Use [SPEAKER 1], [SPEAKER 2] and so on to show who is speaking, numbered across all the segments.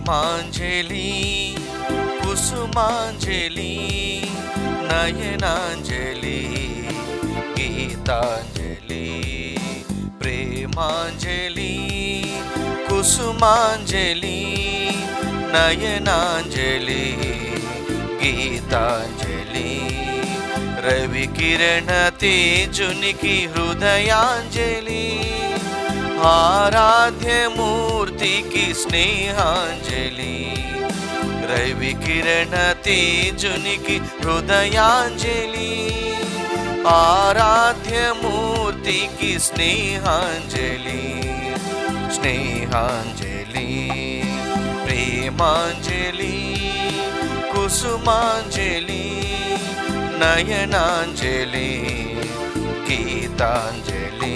[SPEAKER 1] ప్రేమాంజలి కుసుమాంజలి నయనాంజలి గీతాంజలి ప్రేమాంజలి కుసుమాంజలి నయనాంజలి గీతాంజలి రవికిరణ తేజునికి హృదయాంజలి ఆరాధ్యమూర్తికి స్నేహాంజలి రవికిరణ తేజునికి హృదయాంజలి ఆరాధ్యమూర్తికి స్నేహాంజలి స్నేహాంజలి ప్రేమాంజలి కుసుమాంజలి నయనాంజలి గీతాంజలి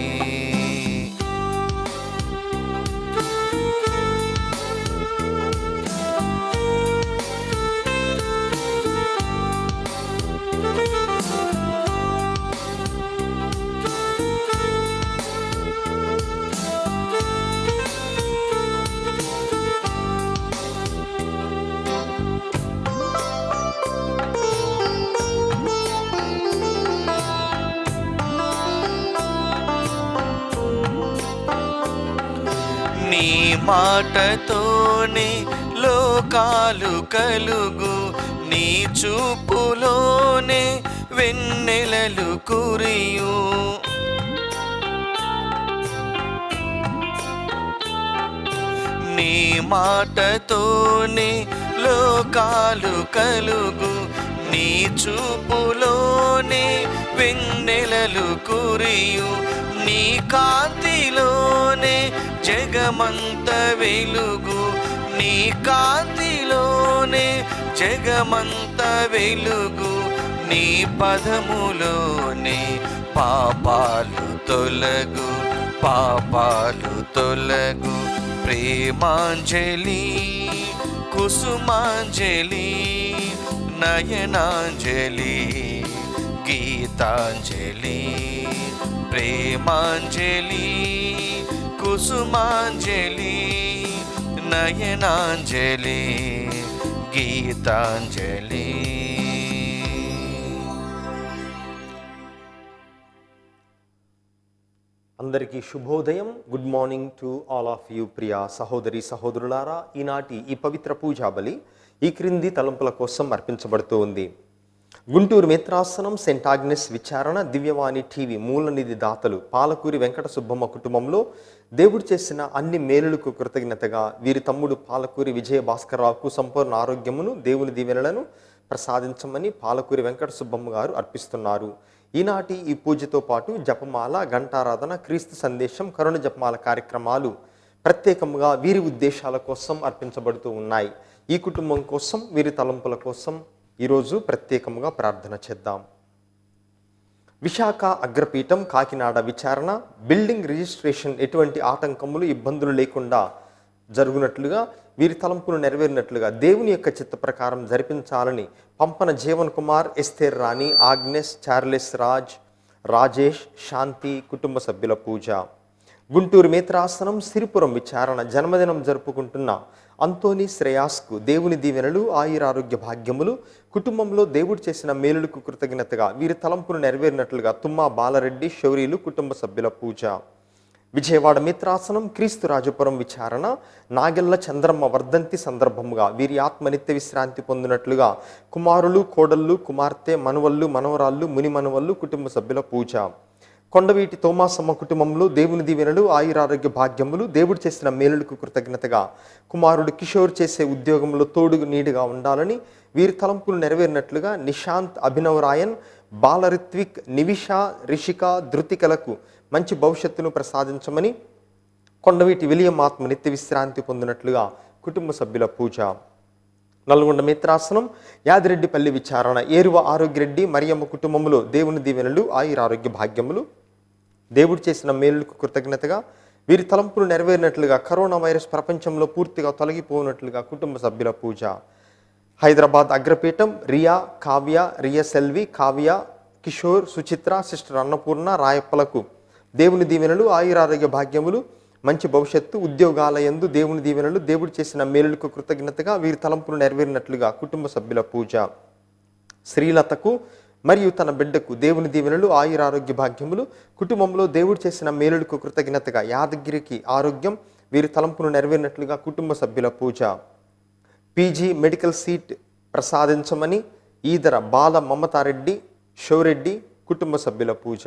[SPEAKER 1] నీ మాటతోనే లోకాలు కలుగు నీ చూపులోనే వెన్నెలలు కురియు నీ మాటతోనే లోకాలు కలుగు నీ చూపులోనే వెన్నెలలు కురియు నీ కాంతిలోనే జగమంత వెలుగు నీ కాంతిలోనే జగమంత వెలుగు నీ పదములోనే పాపాలు తొలగు పాపాలు తొలగు ప్రేమాంజలి కుసుమాంజలి నయనాంజలి గీతాంజలి ప్రేమాంజలి కుసుమాంజలి నయనాంజలి గీతాంజలి.
[SPEAKER 2] అందరికీ శుభోదయం. Good morning to all of you Priya సహోదరి సహోదరులారా. ఈనాటి ఈ పవిత్ర పూజాబలి ఈ క్రింది తలంపుల కోసం అర్పించబడుతూ ఉంది. గుంటూరు మిత్రాసనం, సెయింట్ ఆగ్నెస్ విచారణ, దివ్యవాణి టీవీ మూలనిధి దాతలు పాలకూరి వెంకట సుబ్బమ్మ కుటుంబంలో దేవుడు చేసిన అన్ని మేలులకు కృతజ్ఞతగా వీరి తమ్ముడు పాలకూరి విజయ భాస్కర్రావుకు సంపూర్ణ ఆరోగ్యమును దేవుని దీవెనలను ప్రసాదించమని పాలకూరి వెంకట సుబ్బమ్మ గారు అర్పిస్తున్నారు. ఈనాటి ఈ పూజతో పాటు జపమాల, గంటారాధన, క్రీస్తు సందేశం, కరుణ జపమాల కార్యక్రమాలు ప్రత్యేకంగా వీరి ఉద్దేశాల కోసం అర్పించబడుతూ ఉన్నాయి. ఈ కుటుంబం కోసం, వీరి తలంపుల కోసం ఈరోజు ప్రత్యేకంగా ప్రార్థన చేద్దాం. విశాఖ అగ్రపీఠం కాకినాడ విచారణ బిల్డింగ్ రిజిస్ట్రేషన్ ఎటువంటి ఆటంకములు, ఇబ్బందులు లేకుండా జరుగునట్లుగా, వీరి తలంపులు నెరవేరినట్లుగా దేవుని యొక్క చిత్త ప్రకారం జరిపించాలని పంపన జీవన్ కుమార్, ఎస్తేర్ రాణి, ఆగ్నెస్, చార్లెస్ రాజ్, రాజేష్, శాంతి కుటుంబ సభ్యుల పూజ. గుంటూరు మిత్రాసనం సిరిపురం విచారణ జన్మదినం జరుపుకుంటున్న అంతోని శ్రేయాస్కు దేవుని దీవెనలు, ఆయురారోగ్య భాగ్యములు, కుటుంబంలో దేవుడు చేసిన మేలులకు కృతజ్ఞతగా వీరి తలంపులు నెరవేరినట్లుగా తుమ్మా బాలరెడ్డి, శౌరీలు కుటుంబ సభ్యుల పూజ. విజయవాడ మిత్రాసనం క్రీస్తు రాజపురం విచారణ నాగెల్ల చంద్రమ్మ వర్ధంతి సందర్భముగా వీరి ఆత్మ నిత్య విశ్రాంతి పొందినట్లుగా కుమారులు, కోడళ్ళు, కుమార్తె, మనవళ్ళు, మనవరాళ్ళు, ముని మనవళ్ళు కుటుంబ సభ్యుల పూజ. కొండవీటి తోమాసమ్మ కుటుంబంలో దేవుని దీవెనలు, ఆయురారోగ్య భాగ్యములు, దేవుడు చేసిన మేలులకు కృతజ్ఞతగా కుమారుడు కిషోర్ చేసే ఉద్యోగంలో తోడుగు నీడుగా ఉండాలని వీరి తలంపులు నెరవేరినట్లుగా నిశాంత్, అభినవ్ రాయన్, బాలరిత్విక్, నివిషా, రిషిక, ధృతికలకు మంచి భవిష్యత్తును ప్రసాదించమని కొండవీటి విలియం ఆత్మ నిత్య విశ్రాంతి పొందినట్లుగా కుటుంబ సభ్యుల పూజ. నల్గొండ మిత్రాసనం యాదిరెడ్డిపల్లి విచారణ ఏరువ ఆరోగ్యరెడ్డి, మరియమ్మ కుటుంబంలో దేవుని దీవెనలు, ఆయురారోగ్య భాగ్యములు, దేవుడు చేసిన మేలులకు కృతజ్ఞతగా వీరి తలంపులు నెరవేరినట్లుగా కరోనా వైరస్ ప్రపంచంలో పూర్తిగా తొలగిపోయినట్లుగా కుటుంబ సభ్యుల పూజ. హైదరాబాద్ అగ్రపీఠం రియా, కావ్య, రియా సెల్వి, కావ్య, కిషోర్, సుచిత్ర, సిస్టర్ అన్నపూర్ణ, రాయప్పలకు దేవుని దీవెనలు, ఆయురారోగ్య భాగ్యములు, మంచి భవిష్యత్తు, ఉద్యోగాల యందు దేవుని దీవెనలు, దేవుడు చేసిన మేలులకు కృతజ్ఞతగా వీరి తలంపులు నెరవేరినట్లుగా కుటుంబ సభ్యుల పూజ. శ్రీలతకు మరియు తన బిడ్డకు దేవుని దీవెనలు, ఆయురారోగ్య భాగ్యములు, కుటుంబంలో దేవుడు చేసిన మేలులకు కృతజ్ఞతగా యాదగిరికి ఆరోగ్యం, వీరి తలంపును నెరవేరినట్లుగా కుటుంబ సభ్యుల పూజ. పీజీ మెడికల్ సీట్ ప్రసాదించమని ఈదర బాల మమతారెడ్డి, షోరెడ్డి కుటుంబ సభ్యుల పూజ.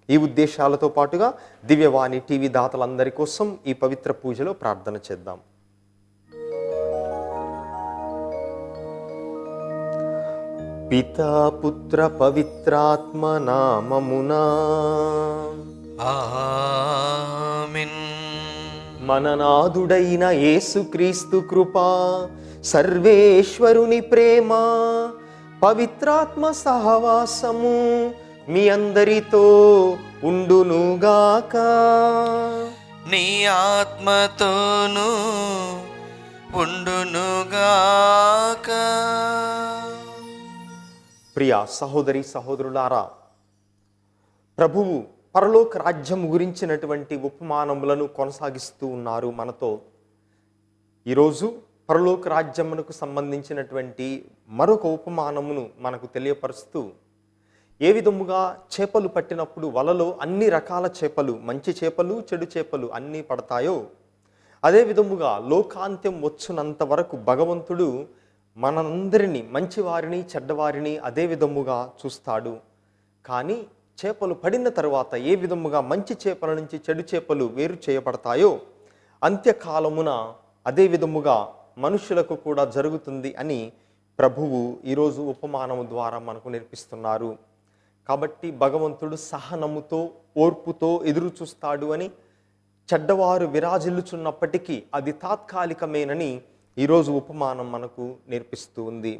[SPEAKER 2] ఈ ఉద్దేశాలతో పాటుగా దివ్యవాణి టీవీ దాతలందరి కోసం ఈ పవిత్ర పూజలో ప్రార్థన చేద్దాం. పితా పుత్ర పవిత్రాత్మ నామమునా
[SPEAKER 1] ఆమేన్.
[SPEAKER 2] మననాథుడైన యేసుక్రీస్తు కృపా, సర్వేశ్వరుని ప్రేమ, పవిత్రాత్మ సహవాసము మీ అందరితో ఉండునుగాక.
[SPEAKER 1] నీ ఆత్మతోనూ ఉండునుగాక.
[SPEAKER 2] ప్రియ సహోదరి సహోదరులారా, ప్రభువు పరలోక రాజ్యం గురించినటువంటి ఉపమానములను కొనసాగిస్తూ ఉన్నారు మనతో. ఈరోజు పరలోక రాజ్యమునకు సంబంధించినటువంటి మరొక ఉపమానమును మనకు తెలియపరుస్తూ, ఏ విధముగా చేపలు పట్టినప్పుడు వలలో అన్ని రకాల చేపలు, మంచి చేపలు చెడు చేపలు అన్నీ పడతాయో, అదే విధముగా లోకాంత్యం వచ్చునంత వరకు భగవంతుడు మనందరినీ, మంచివారిని చెడ్డవారిని అదే విధముగా చూస్తాడు. కానీ చేపలు పడిన తరువాత ఏ విధముగా మంచి చేపల నుంచి చెడు చేపలు వేరు చేయబడతాయో, అంత్యకాలమున అదే విధముగా మనుషులకు కూడా జరుగుతుంది అని ప్రభువు ఈరోజు ఉపమానము ద్వారా మనకు నేర్పిస్తున్నారు. కాబట్టి భగవంతుడు సహనముతో, ఓర్పుతో ఎదురు చూస్తాడు అని, చెడ్డవారు విరాజిల్లుచున్నప్పటికీ అది తాత్కాలికమేనని ఈరోజు ఉపమానం మనకు నేర్పిస్తూ ఉంది.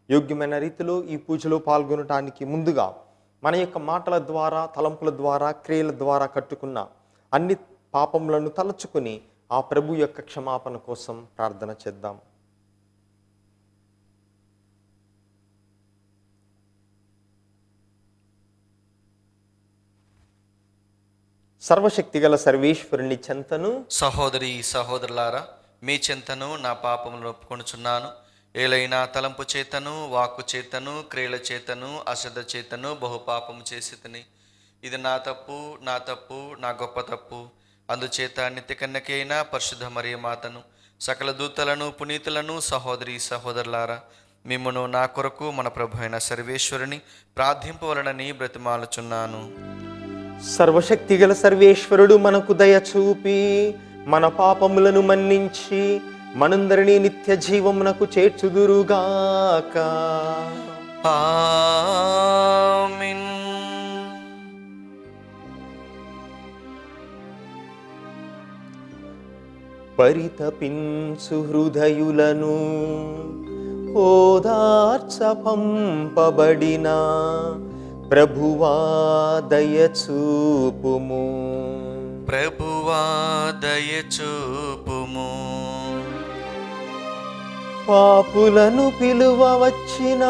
[SPEAKER 2] యోగ్యమైన రీతిలో ఈ పూజలో పాల్గొనటానికి ముందుగా మన యొక్క మాటల ద్వారా, తలంపుల ద్వారా, క్రియల ద్వారా కట్టుకున్న అన్ని పాపములను తలచుకొని ఆ ప్రభు యొక్క క్షమాపణ కోసం ప్రార్థన చేద్దాం. సర్వశక్తిగల సర్వేశ్వరుని చెంతను,
[SPEAKER 1] సహోదరి సహోదరులారా, మీ చింతను నా పాపములను ఒప్పుకొనుచున్నాను. ఏలైనా తలంపు చేతను, వాక్కు చేతను, క్రియల చేతను, అశ్రద్ధ చేతను బహుపాపము చేసితిని. ఇది నా తప్పు, నా గొప్ప తప్పు. అందుచేత నిత్య కన్యకైన పరిశుద్ధ మరియ మాతను, సకల దూతలను, పునీతులను, సహోదరి సహోదరులారా, మిమ్మును నా కొరకు మన ప్రభు అయిన సర్వేశ్వరుని ప్రార్థింపవలనని బ్రతిమాలుచున్నాను.
[SPEAKER 2] సర్వశక్తిగల సర్వేశ్వరుడు మనకు దయ చూపి మన పాపములను మన్నించి మనందరినీ నిత్య జీవమునకు చేర్చుదురుగాక.
[SPEAKER 1] ఆమేన్.
[SPEAKER 2] పరితపించు హృదయులను ఓదార్చ పంపబడిన ప్రభువా దయచూపుము.
[SPEAKER 1] ప్రభువా దయచూపుము.
[SPEAKER 2] పాపులను పిలువ వచ్చిన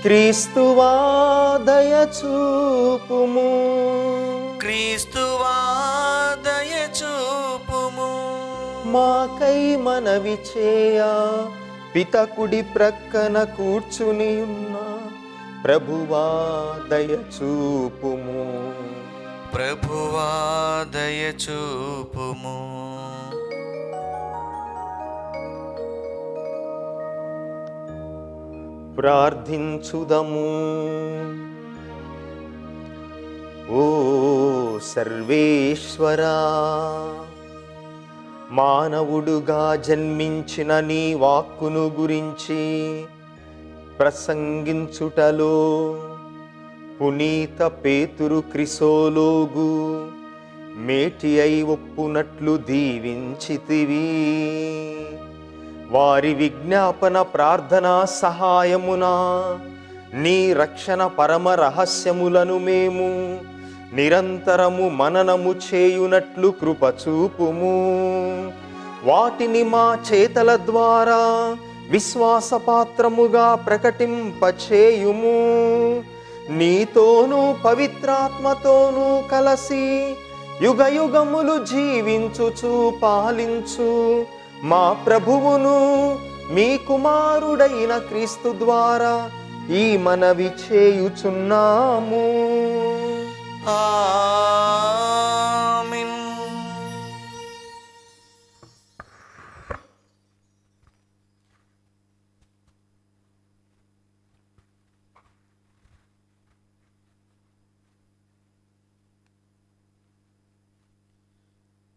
[SPEAKER 2] క్రీస్తువా దయచూపుము.
[SPEAKER 1] క్రీస్తువా దయచూపుము.
[SPEAKER 2] మాకై మనవి చేయ పితకుడి ప్రక్కన కూర్చుని ఉన్న ప్రభువా దయచూపుము.
[SPEAKER 1] ప్రభువా దయచూపుము.
[SPEAKER 2] ప్రార్థించుదము. ఓ సర్వేశ్వరా, మానవుడుగా జన్మించిన నీ వాక్కును గురించి ప్రసంగించుటలో పునీత పేతురు క్రిసోలోగు మేటి అయి ఒప్పునట్లు దీవించితివి. వారి విజ్ఞాపన ప్రార్థనా సహాయమున నీ రక్షణ పరమ రహస్యములను మేము నిరంతరము మననము చేయునట్లు కృపచూపుము. వాటిని మా చేతల ద్వారా విశ్వాసపాత్రముగా ప్రకటింపచేయుము. నీతోనూ పవిత్రాత్మతోనూ కలసి యుగ యుగములు జీవించుచు పాలించు మా ప్రభువును మీ కుమారుడైన క్రీస్తు ద్వారా ఈ మనవి చేయుచున్నాము.
[SPEAKER 1] ఆమేన్.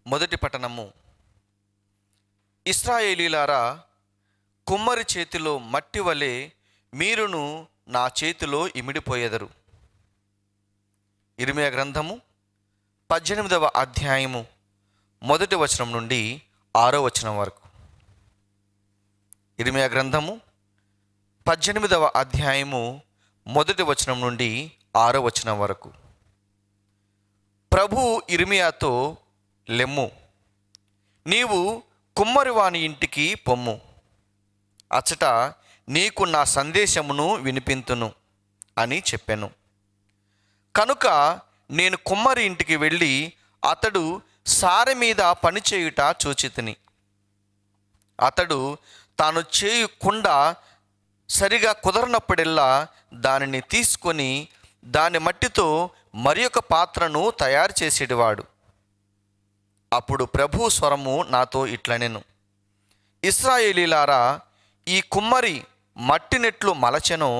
[SPEAKER 1] మొదటి పట్టణము. ఇశ్రాయేలీలారా, కుమ్మరి చేతిలో మట్టి వలె మీరును నా చేతిలో ఇమిడిపోయెదరు. ఇర్మీయా గ్రంథము 18వ అధ్యాయము 1వ వచనం నుండి 6వ వచనం వరకు. ఇర్మీయా గ్రంథము 18వ అధ్యాయము 1వ వచనం నుండి 6వ వచనం వరకు. ప్రభువు ఇర్మీయాతో, లెమ్ము, నీవు కుమ్మరివాని ఇంటికి పొమ్ము, అచ్చట నీకు నా సందేశమును వినిపింతును అని చెప్పాను. కనుక నేను కుమ్మరి ఇంటికి వెళ్ళి అతడు సారె మీద పనిచేయుట చూచితిని. అతడు తాను చేయకుండా సరిగా కుదరనప్పుడెల్లా దానిని తీసుకొని దాని మట్టితో మరి ఒక పాత్రను తయారు చేసేటివాడు. అప్పుడు ప్రభు స్వరము నాతో ఇట్లనెను, ఇశ్రాయేలీలారా, ఈ కుమ్మరి మట్టినెట్లు మలచెనో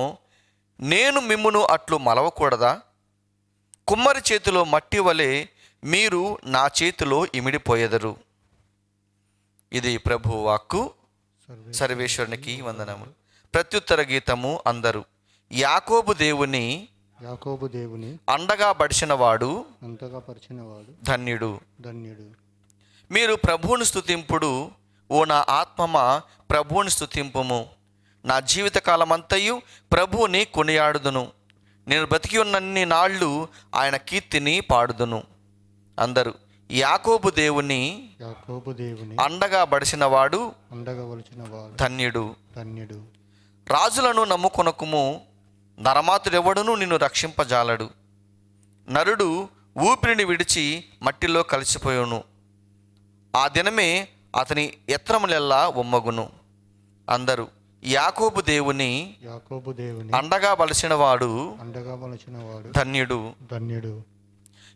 [SPEAKER 1] నేను మిమ్మును అట్లు మలవకూడదా? కుమ్మరి చేతిలో మట్టి వలె మీరు నా చేతిలో ఇమిడిపోయెదరు. ఇది ప్రభు వాక్కు. సర్వేశ్వరునికి వందనములు. ప్రత్యుత్తర గీతము అందరూ. యాకోబు దేవుని అండగా బడిసినవాడు ధన్యుడు. మీరు ప్రభువుని స్తుతింపుడు. ఓ నా ఆత్మమా, ప్రభువుని స్తుతింపుము. నా జీవితకాలమంతయు ప్రభువుని కొనియాడుదును. నేను బ్రతికి ఉన్నన్ని నాళ్ళు ఆయన కీర్తిని పాడుదును. అందరూ. యాకోబు దేవుని అండగా బడిసినవాడు ధన్యుడు. రాజులను నమ్ముకొనకుము, నరమాతుడెవడును నిన్ను రక్షింపజాలడు. నరుడు ఊపిరిని విడిచి మట్టిలో కలిసిపోయును, ఆ దినమే అతని ఎత్రములెల్లా ఒమ్మగును. అందరూ. యాకోబు దేవుని అండగా బలిసినవాడు ధన్యుడు.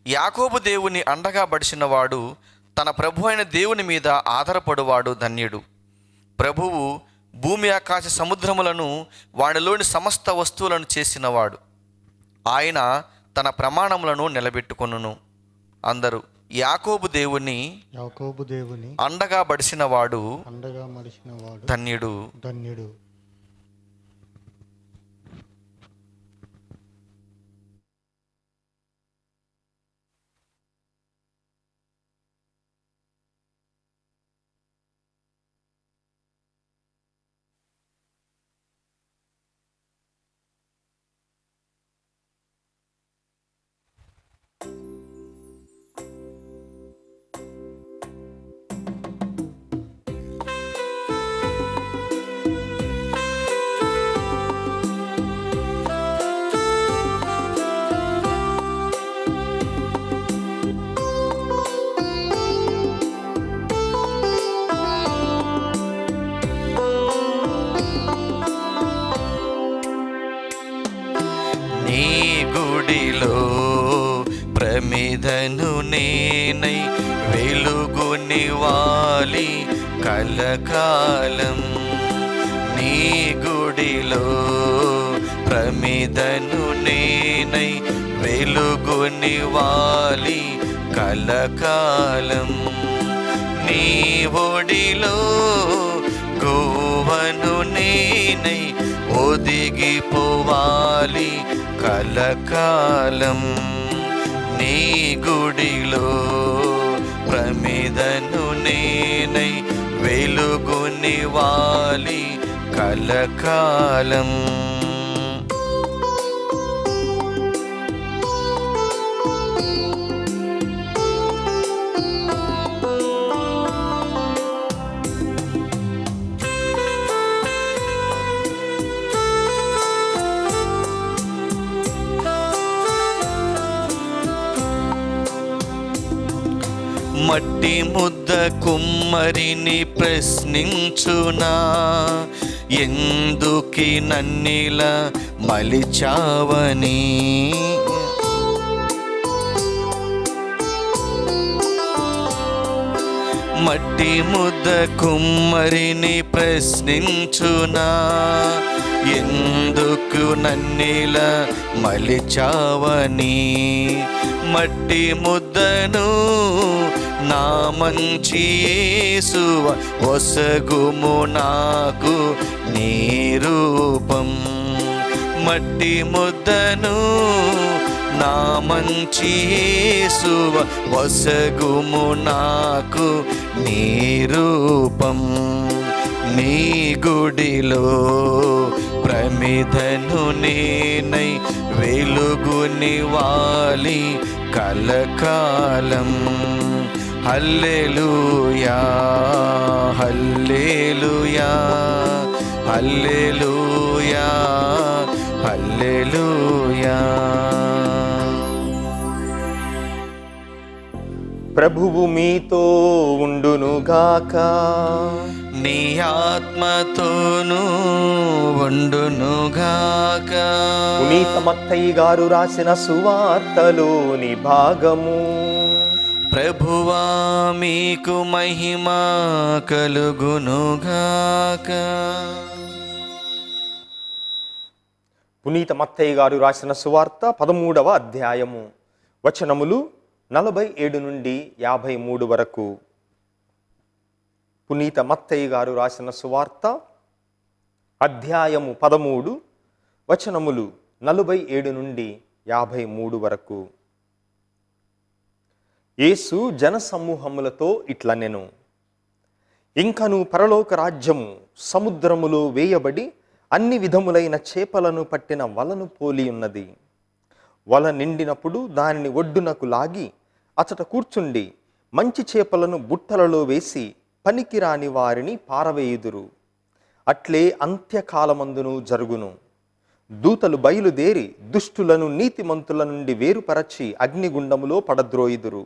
[SPEAKER 1] యాకోబు దేవుని అండగా బడిసినవాడు తన ప్రభు అయిన దేవుని మీద ఆధారపడువాడు ధన్యుడు. ప్రభువు భూమి ఆకాశ సముద్రములను వానిలోని సమస్త వస్తువులను చేసినవాడు. ఆయన తన ప్రమాణములను నిలబెట్టుకొనును. అందరూ. యాకోబు దేవుని అండగా బడిసినవాడు ధన్యుడు. ప్రమిదను నేనై వెలుగునివాలి కలకాలం. నీ గుడిలో ప్రమిదను నేనై వెలుగునివాలి కలకాలం. నీ ఒడిలో గోవను నేనై ఒదిగిపోవాలి కలకాలం. నీ గుడిలో ప్రమిదను నేనై వెలుగునివాలి కలకాలం. మట్టి ముద్ద కుమ్మరిని ప్రశ్నించునా, ఎందుకి నన్నిలా మలిచావని. మట్టి ముద్ద కుమ్మరిని ప్రశ్నించునా, ఎందుకు నన్నిలా మలిచావని. మట్టి ముద్దను నా మంచి యేసువ ఒసగుము నాకు నీ రూపం. మట్టి ముద్దను నా మంచి యేసువ ఒసగుము నాకు నీ రూపం. నీ గుడిలో ప్రమిదను నేనై వెలుగుని వాలి కలకాలం. హల్లెలూయా హల్లెలూయా హల్లెలూయా హల్లెలూయా.
[SPEAKER 2] ప్రభువు మీతో ఉండునుగాక,
[SPEAKER 1] నీ ఆత్మతోనూ ఉండునుగాక.
[SPEAKER 2] పునీత మత్తయి గారు రాసిన సువార్తలోని భాగము.
[SPEAKER 1] ప్రభువా మీకు మహిమ కలుగునుగాక.
[SPEAKER 2] పునీత మత్తయి గారు రాసిన సువార్త 13వ అధ్యాయము, వచనములు 47 నుండి 53 వరకు. పునీత మత్తయి గారు రాసిన సువార్త అధ్యాయము 13, వచనములు 47 నుండి 53 వరకు. యేసు జనసమూహములతో ఇట్లనెను, ఇంకను పరలోక రాజ్యము సముద్రములో వేయబడి అన్ని విధములైన చేపలను పట్టిన వలను పోలి ఉన్నది. వల నిండినప్పుడు దానిని ఒడ్డునకు లాగి అచట కూర్చుండి మంచి చేపలను బుట్టలలో వేసి పనికిరాని వారిని పారవేయుదురు. అట్లే అంత్యకాలమందును జరుగును. దూతలు బయలుదేరి దుష్టులను నీతిమంతుల నుండి వేరుపరచి అగ్నిగుండములో పడద్రోయుదురు.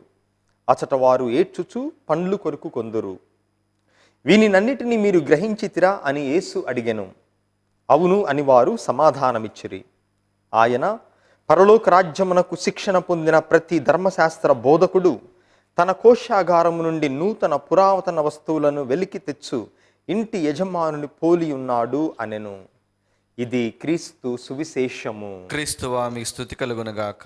[SPEAKER 2] అచట వారు ఏడ్చుచు పండ్లు కొరకు కొందురు. వీనినన్నిటినీ మీరు గ్రహించితిరా అని యేసు అడిగెను. అవును అని వారు సమాధానమిచ్చిరి. ఆయన, పరలోక రాజ్యమునకు శిక్షణ పొందిన ప్రతి ధర్మశాస్త్ర బోధకుడు తన కోశాగారము నుండి నూతన పురాతన వస్తువులను వెలికి తెచ్చు ఇంటి యజమానుని పోలి ఉన్నాడు అనెను. ఇది క్రీస్తు సువిశేషము.
[SPEAKER 1] క్రీస్తువా మీకు స్తుతి కలుగునుగాక.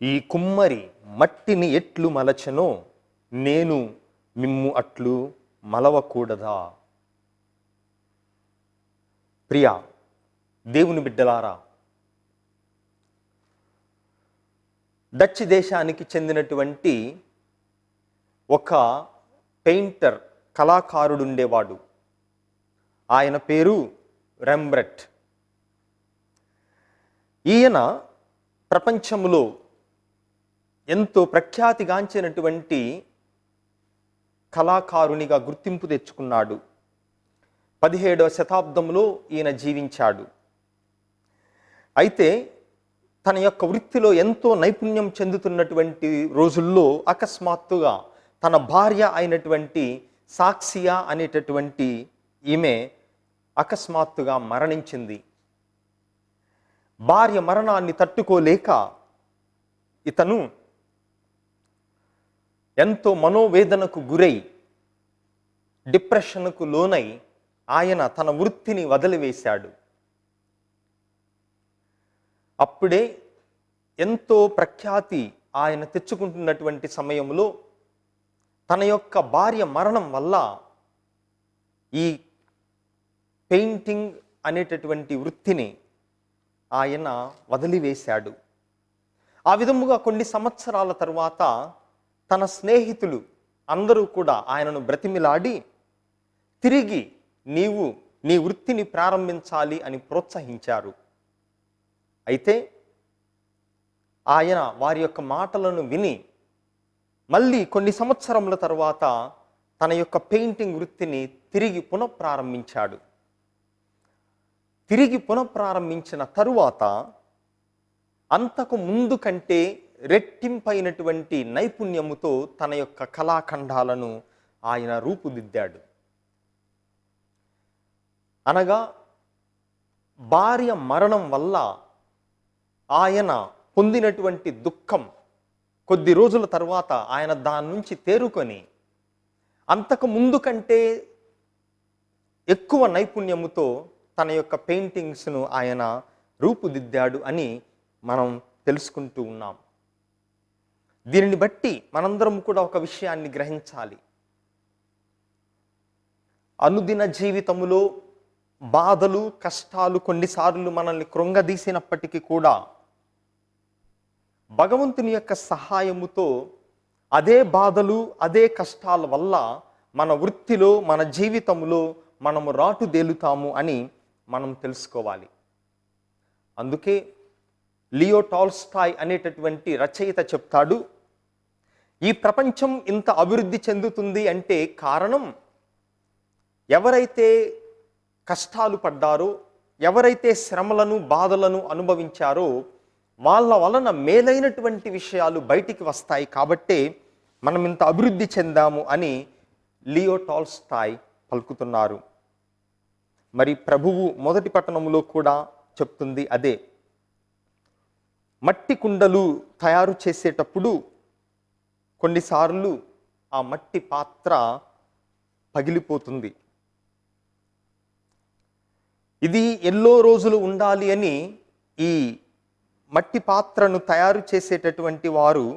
[SPEAKER 2] ఈ కుమ్మరి మట్టిని ఎట్లు మలచెనో నేను మిమ్ము అట్లు మలవకూడదా? ప్రియా దేవుని బిడ్డలారా, డచ్ దేశానికి చెందినటువంటి ఒక పెయింటర్ కళాకారుడుండేవాడు. ఆయన పేరు రెంబ్రెట్. ఈయన ప్రపంచంలో ఎంతో ప్రఖ్యాతిగాంచినటువంటి కళాకారునిగా గుర్తింపు తెచ్చుకున్నాడు. 17వ శతాబ్దంలో ఈయన జీవించాడు. అయితే తన యొక్క వృత్తిలో ఎంతో నైపుణ్యం చెందుతున్నటువంటి రోజుల్లో అకస్మాత్తుగా తన భార్య అయినటువంటి సాక్సియా అనేటటువంటి ఈమె అకస్మాత్తుగా మరణించింది. భార్య మరణాన్ని తట్టుకోలేక ఇతను ఎంతో మనోవేదనకు గురై డిప్రెషన్కు లోనై ఆయన తన వృత్తిని వదిలివేశాడు. అప్పుడే ఎంతో ప్రఖ్యాతి ఆయన తెచ్చుకుంటున్నటువంటి సమయంలో తన యొక్క భార్య మరణం వల్ల ఈ పెయింటింగ్ అనేటటువంటి వృత్తిని ఆయన వదిలివేశాడు. ఆ విధముగా కొన్ని సంవత్సరాల తరువాత తన స్నేహితులు అందరూ కూడా ఆయనను బ్రతిమిలాడి తిరిగి నీవు నీ వృత్తిని ప్రారంభించాలి అని ప్రోత్సహించారు. అయితే ఆయన వారి యొక్క మాటలను విని మళ్ళీ కొన్ని సంవత్సరముల తర్వాత తన యొక్క పెయింటింగ్ వృత్తిని తిరిగి పునఃప్రారంభించాడు. తిరిగి పునఃప్రారంభించిన తరువాత అంతకు ముందు కంటే రెట్టింపైనటువంటి నైపుణ్యముతో తన యొక్క కళాఖండాలను ఆయన రూపుదిద్దాడు. అనగా భార్య మరణం వల్ల ఆయన పొందినటువంటి దుఃఖం కొద్ది రోజుల తర్వాత ఆయన దాని నుంచి తేరుకొని అంతకు ముందు కంటే ఎక్కువ నైపుణ్యముతో తన యొక్క పెయింటింగ్స్ను ఆయన రూపుదిద్దాడు అని మనం తెలుసుకుంటూ ఉన్నాం. దీనిని బట్టి మనందరం కూడా ఒక విషయాన్ని గ్రహించాలి. అనుదిన జీవితములో బాధలు, కష్టాలు కొన్నిసార్లు మనల్ని కృంగదీసినప్పటికీ కూడా భగవంతుని యొక్క సహాయముతో అదే బాధలు, అదే కష్టాల వల్ల మన వృత్తిలో, మన జీవితంలో మనము రాటుదేలుతాము అని మనం తెలుసుకోవాలి. అందుకే లియో టాల్స్టాయ్ అనేటటువంటి రచయిత చెప్తాడు, ఈ ప్రపంచం ఇంత అభివృద్ధి చెందుతుంది అంటే కారణం ఎవరైతే కష్టాలు పడ్డారో, ఎవరైతే శ్రమలను, బాధలను అనుభవించారో వాళ్ళ వలన మేలైనటువంటి విషయాలు బయటికి వస్తాయి కాబట్టే మనం ఇంత అభివృద్ధి చెందాము అని లియో టాల్స్టాయ్ పలుకుతున్నారు. మరి ప్రభువు మొదటి పట్టణంలో కూడా చెప్తుంది అదే. మట్టి కుండలు తయారు చేసేటప్పుడు కొన్నిసార్లు ఆ మట్టి పాత్ర పగిలిపోతుంది. ఇది ఎన్నో రోజులు ఉండాలి అని ఈ మట్టి పాత్రను తయారు చేసేటటువంటి వారు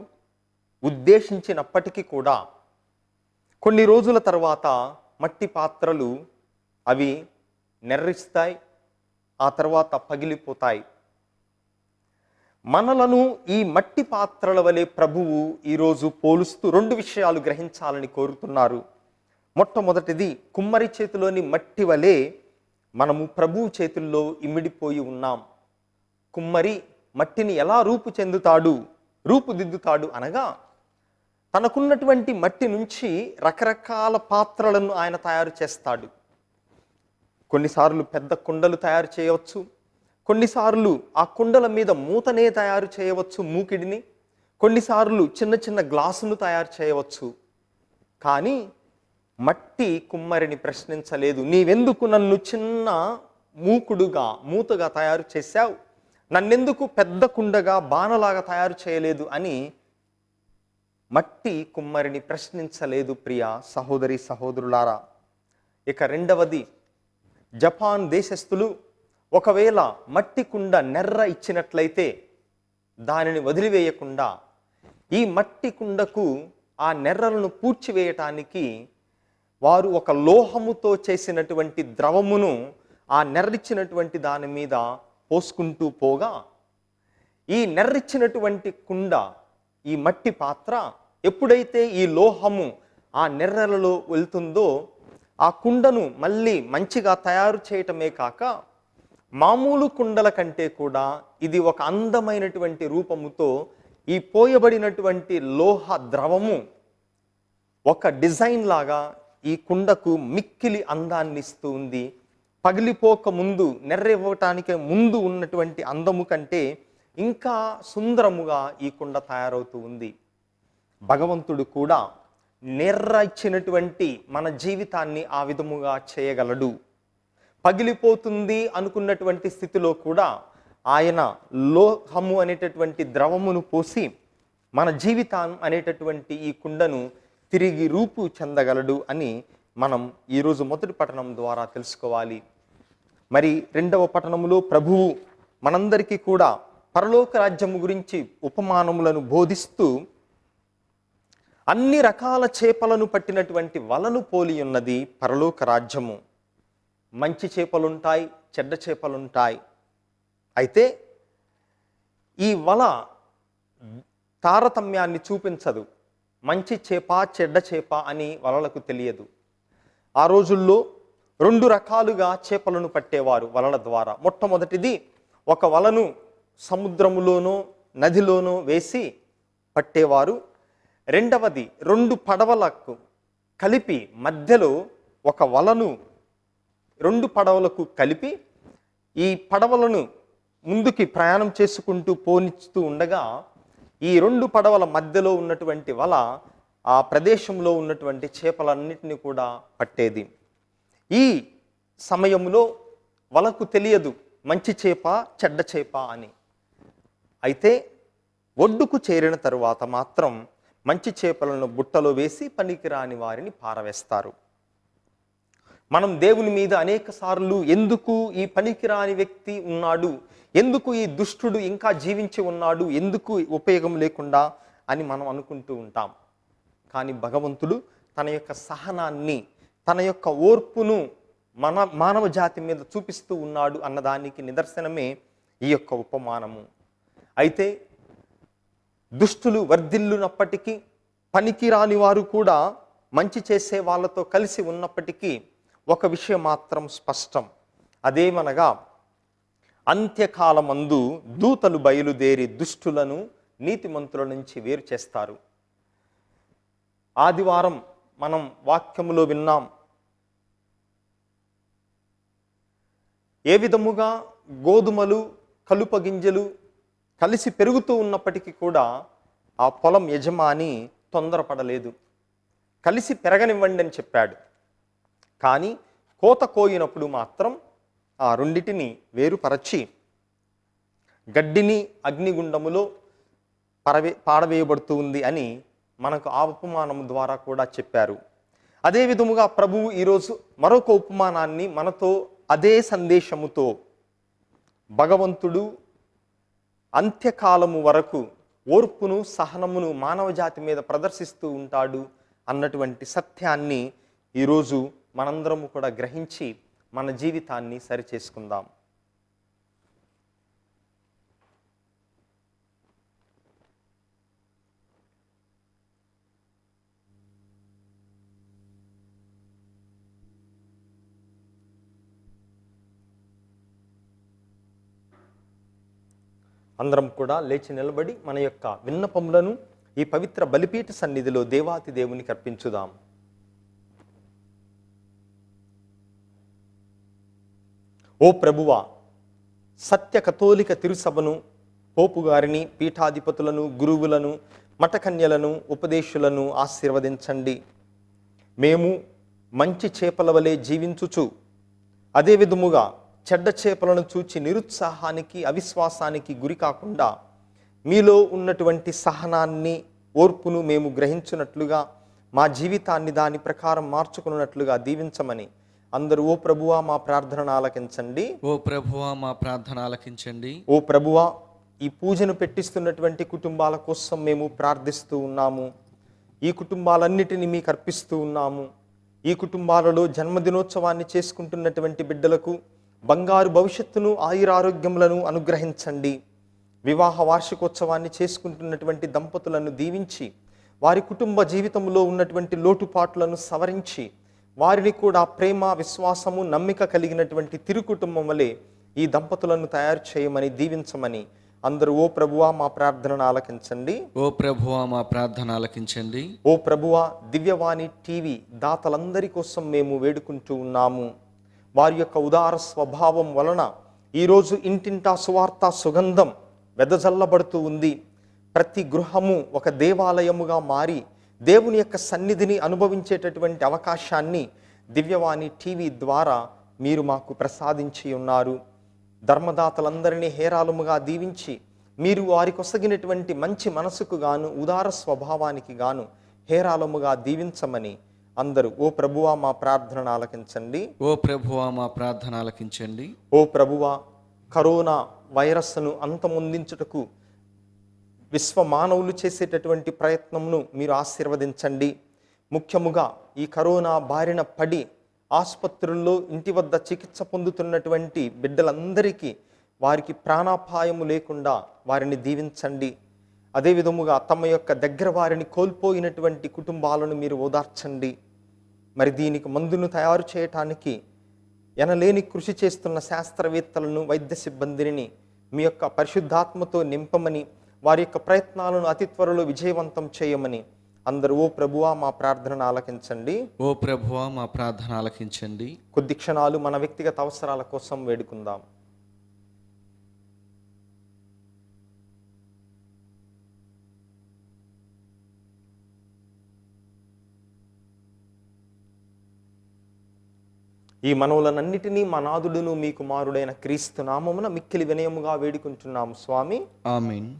[SPEAKER 2] ఉద్దేశించినప్పటికీ కూడా కొన్ని రోజుల తర్వాత మట్టి పాత్రలు అవి నెర్రిస్తాయి, ఆ తర్వాత పగిలిపోతాయి. మనలను ఈ మట్టి పాత్రల వలె ప్రభువు ఈరోజు పోలుస్తూ రెండు విషయాలు గ్రహించాలని కోరుతున్నారు. మొట్టమొదటిది, కుమ్మరి చేతిలోని మట్టి వలె మనము ప్రభువు చేతుల్లో ఇమిడిపోయి ఉన్నాం. కుమ్మరి మట్టిని ఎలా రూపుదిద్దుతాడు అనగా తనకున్నటువంటి మట్టి నుంచి రకరకాల పాత్రలను ఆయన తయారు చేస్తాడు. కొన్నిసార్లు పెద్ద కుండలు తయారు చేయవచ్చు, కొన్నిసార్లు ఆ కుండల మీద మూతనే తయారు చేయవచ్చు, మూకిడిని. కొన్నిసార్లు చిన్న చిన్న గ్లాసును తయారు చేయవచ్చు. కానీ మట్టి కుమ్మరిని ప్రశ్నించలేదు, నీవెందుకు నన్ను చిన్న మూతగా తయారు చేశావు, నన్నెందుకు పెద్ద కుండగా బాణలాగా తయారు చేయలేదు అని మట్టి కుమ్మరిని ప్రశ్నించలేదు. ప్రియ సహోదరి సహోదరులారా, ఇక రెండవది, జపాన్ దేశస్థులు ఒకవేళ మట్టి కుండ నెర్ర ఇచ్చినట్లయితే దానిని వదిలివేయకుండా ఈ మట్టి కుండకు ఆ నెర్రలను పూడ్చివేయటానికి వారు ఒక లోహముతో చేసినటువంటి ద్రవమును ఆ నెర్రిచ్చినటువంటి దాని మీద పోసుకుంటూ పోగా ఈ నెర్రిచ్చినటువంటి కుండ, ఈ మట్టి పాత్ర ఎప్పుడైతే ఈ లోహము ఆ నెర్రలలో వెళ్తుందో ఆ కుండను మళ్ళీ మంచిగా తయారు చేయటమే కాక మామూలు కుండల కంటే కూడా ఇది ఒక అందమైనటువంటి రూపముతో ఈ పోయబడినటువంటి లోహ ద్రవము ఒక డిజైన్ లాగా ఈ కుండకు మిక్కిలి అందాన్ని ఇస్తూ ఉంది. పగిలిపోక ముందు, నెర్రెవ్వటానికి ముందు ఉన్నటువంటి అందము కంటే ఇంకా సుందరముగా ఈ కుండ తయారవుతూ ఉంది. భగవంతుడు కూడా నెర్ర ఇచ్చినటువంటి మన జీవితాన్ని ఆ విధముగా చేయగలడు. పగిలిపోతుంది అనుకున్నటువంటి స్థితిలో కూడా ఆయన లోహము అనేటటువంటి ద్రవమును పోసి మన జీవితం అనేటటువంటి ఈ కుండను తిరిగి రూపు చెందగలడు అని మనం ఈరోజు మొదటి పఠనం ద్వారా తెలుసుకోవాలి. మరి రెండవ పఠనములో ప్రభువు మనందరికీ కూడా పరలోక రాజ్యము గురించి ఉపమానములను బోధిస్తూ అన్ని రకాల చేపలను పట్టినటువంటి వలను పోలి ఉన్నది పరలోక రాజ్యము. మంచి చేపలుంటాయి, చెడ్డ చేపలుంటాయి. అయితే ఈ వల తారతమ్యాన్ని చూపించదు. మంచి చేప, చెడ్డ చేప అని వలలకు తెలియదు. ఆ రోజుల్లో రెండు రకాలుగా చేపలను పట్టేవారు వలల ద్వారా. మొట్టమొదటిది, ఒక వలను సముద్రములోనో నదిలోనో వేసి పట్టేవారు. రెండవది 2 పడవలకు కలిపి మధ్యలో ఒక వలను 2 పడవలకు కలిపి ఈ పడవలను ముందుకి ప్రయాణం చేసుకుంటూ పోనిస్తూ ఉండగా ఈ 2 పడవల మధ్యలో ఉన్నటువంటి వల ఆ ప్రదేశంలో ఉన్నటువంటి చేపలన్నిటిని కూడా పట్టేది. ఈ సమయంలో వలకు తెలియదు మంచి చేప చెడ్డ చేప అని. అయితే ఒడ్డుకు చేరిన తరువాత మాత్రం మంచి చేపలను బుట్టలో వేసి పనికిరాని వారిని పారవేస్తారు. మనం దేవుని మీద అనేక సార్లు ఎందుకు ఈ పనికిరాని వ్యక్తి ఉన్నాడు, ఎందుకు ఈ దుష్టుడు ఇంకా జీవించి ఉన్నాడు, ఎందుకు ఉపయోగం లేకుండా అని మనం అనుకుంటూ ఉంటాం. కానీ భగవంతుడు తన యొక్క సహనాన్ని, తన యొక్క ఓర్పును మానవ జాతి మీద చూపిస్తూ ఉన్నాడు అన్నదానికి నిదర్శనమే ఈ యొక్క ఉపమానము. అయితే దుష్టులు వర్ధిల్లునప్పటికీ, పనికిరాని వారు కూడా మంచి చేసే వాళ్ళతో కలిసి ఉన్నప్పటికీ ఒక విషయం మాత్రం స్పష్టం. అదేమనగా అంత్యకాలమందు దూతలు బయలుదేరి దుష్టులను నీతిమంతుల నుంచి వేరు చేస్తారు. ఆదివారం మనం వాక్యములో విన్నాం, ఏ విధముగా గోధుమలు కలుప గింజలు కలిసి పెరుగుతూ ఉన్నప్పటికీ కూడా ఆ పొలం యజమాని తొందరపడలేదు. కలిసి పెరగనివ్వండి అని చెప్పాడు. కానీ కోత కోయినప్పుడు మాత్రం ఆ రెండిటిని వేరుపరచి గడ్డిని అగ్నిగుండములో పాడవేయబడుతూ ఉంది అని మనకు ఆ ఉపమానము ద్వారా కూడా చెప్పారు. అదే విధముగా ప్రభువు ఈరోజు మరొక ఉపమానాన్ని మనతో అదే సందేశముతో, భగవంతుడు అంత్యకాలము వరకు ఓర్పును సహనమును మానవ జాతి మీద ప్రదర్శిస్తూ ఉంటాడు అన్నటువంటి సత్యాన్ని ఈరోజు మనందరము కూడా గ్రహించి మన జీవితాన్ని సరిచేసుకుందాం. అందరం కూడా లేచి నిలబడి మన యొక్క విన్నపములను ఈ పవిత్ర బలిపీఠ సన్నిధిలో దేవాతి దేవునికి అర్పించుదాం. ఓ ప్రభువా, సత్య కథోలిక తిరుసభను, పోపు గారిని, పీఠాధిపతులను, గురువులను, మఠకన్యలను, ఉపదేశులను ఆశీర్వదించండి. మేము మంచి చేపల వలె జీవించుచు అదే విధముగా చెడ్డ చేపలను చూచి నిరుత్సాహానికి, అవిశ్వాసానికి గురి కాకుండా మీలో ఉన్నటువంటి సహనాన్ని, ఓర్పును మేము గ్రహించున్నట్లుగా మా జీవితాన్ని దాని ప్రకారం మార్చుకున్నట్లుగా దీవించమని అందరూ ఓ ప్రభువా మా ప్రార్థన ఆలకించండి.
[SPEAKER 1] ఓ ప్రభువా మా ప్రార్థన ఆలకించండి.
[SPEAKER 2] ఓ ప్రభువా, ఈ పూజను పెట్టిస్తున్నటువంటి కుటుంబాల కోసం మేము ప్రార్థిస్తూ ఉన్నాము. ఈ కుటుంబాలన్నిటినీ మీకు అర్పిస్తూ ఉన్నాము. ఈ కుటుంబాలలో జన్మదినోత్సవాన్ని చేసుకుంటున్నటువంటి బిడ్డలకు బంగారు భవిష్యత్తును, ఆయురారోగ్యములను అనుగ్రహించండి. వివాహ వార్షికోత్సవాన్ని చేసుకుంటున్నటువంటి దంపతులను దీవించి వారి కుటుంబ జీవితంలో ఉన్నటువంటి లోటుపాట్లను సవరించి వారిని కూడా ప్రేమ, విశ్వాసము, నమ్మిక కలిగినటువంటి తిరుకుటుంబం వలె ఈ దంపతులను తయారు చేయమని దీవించమని అందరూ ఓ ప్రభువా మా ప్రార్థనను ఆలకించండి.
[SPEAKER 1] ఓ ప్రభువా మా ప్రార్థన ఆలకించండి.
[SPEAKER 2] ఓ ప్రభువా, దివ్యవాణి టీవీ దాతలందరి కోసం మేము వేడుకుంటూ ఉన్నాము. వారి యొక్క ఉదార స్వభావం వలన ఈరోజు ఇంటింటా సువార్త సుగంధం వెదజల్లబడుతూ ఉంది. ప్రతి గృహము ఒక దేవాలయముగా మారి దేవుని యొక్క సన్నిధిని అనుభవించేటటువంటి అవకాశాన్ని దివ్యవాణి టీవీ ద్వారా మీరు మాకు ప్రసాదించి ఉన్నారు. ధర్మదాతలందరినీ హేరాళముగా దీవించి మీరు వారికి ఒసగినటువంటి మంచి మనసుకు గాను, ఉదార స్వభావానికి గాను హేరాళముగా దీవించమని అందరూ ఓ ప్రభువా మా ప్రార్థనను ఆలకించండి.
[SPEAKER 1] ఓ ప్రభువా మా ప్రార్థన ఆలకించండి.
[SPEAKER 2] ఓ ప్రభువా, కరోనా వైరస్ను అంతమొందించుటకు విశ్వ మానవులు చేసేటటువంటి ప్రయత్నంను మీరు ఆశీర్వదించండి. ముఖ్యముగా ఈ కరోనా బారిన పడి ఆసుపత్రుల్లో ఇంటి వద్ద చికిత్స పొందుతున్నటువంటి బిడ్డలందరికీ వారికి ప్రాణాపాయము లేకుండా వారిని దీవించండి. అదే విధముగా తమ యొక్క దగ్గర వారిని కోల్పోయినటువంటి కుటుంబాలను మీరు ఓదార్చండి. మరి దీనికి మందును తయారు చేయటానికి ఎనలేని కృషి చేస్తున్న శాస్త్రవేత్తలను, వైద్య సిబ్బందిని మీ యొక్క పరిశుద్ధాత్మతో నింపమని, వారి యొక్క ప్రయత్నాలను అతి త్వరలో విజయవంతం చేయమని అందరూ ఓ ప్రభువా మా ప్రార్థనను ఆలకించండి.
[SPEAKER 1] ఓ ప్రభువా మా ప్రార్థన ఆలకించండి.
[SPEAKER 2] కొద్ది క్షణాలు మన వ్యక్తిగత అవసరాల కోసం వేడుకుందాం. ఈ మనవులనన్నిటినీ మా నాథుడును మీ కుమారుడైన క్రీస్తు నామమున మిక్కిలి వినయముగా వేడుకుంటున్నాము స్వామి.
[SPEAKER 1] ఆమేన్.